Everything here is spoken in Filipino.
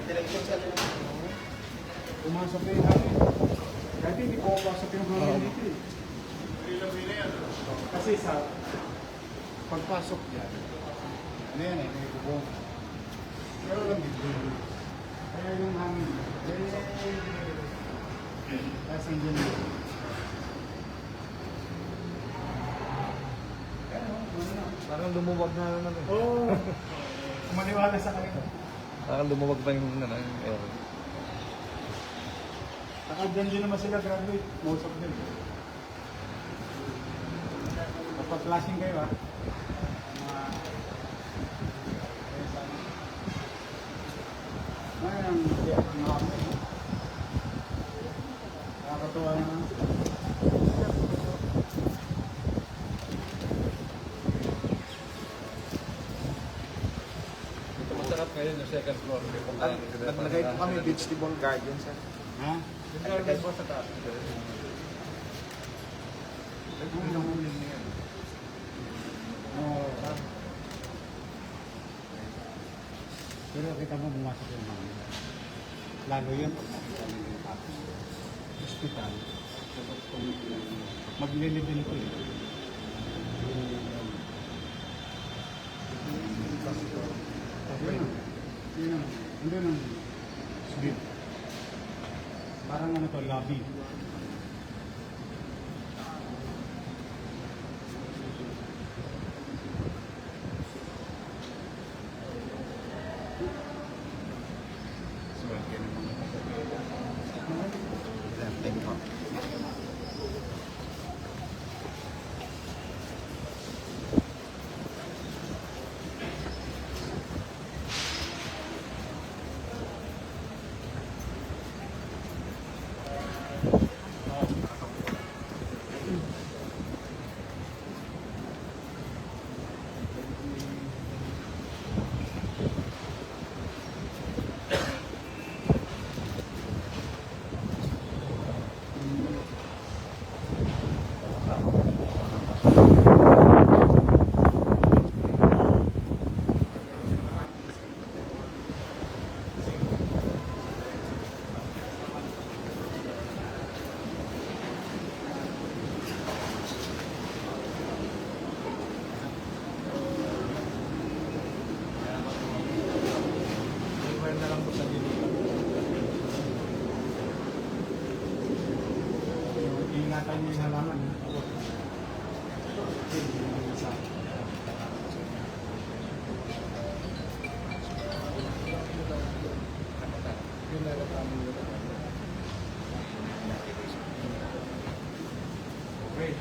Direksyon sa loob. Pumasok na yung hangin. Dati hindi ko pasok yung hangin dito eh. Kasi sa pagpasok yan, ano yan eh, may bubong. Pero lang dito. Kaya yung hangin, tapos ang dyan dito. Parang lumuwag na naman eh. Oo. Maniwala sa kanila. Parang lumuwag pa yung ano, yung air. Saka dyan din naman sila graduate, most of them. Kapag flashing kayo ha. Ngayon, nakakatuwa naman. Ito masarap ngayon yung second floor. Naglagay po kami vegetable garden, sir. Ha? Naglagay po sa taas. Oo. Pero kita mo bumasok yung mga. Lalo yun pag nakita mo yung hospital. Maglilibin ko yun. Yun ang sulit. Parang ano to, lobby. Thank you. Na lang po sa dito. Ingatan niyo yung halaman. Okay.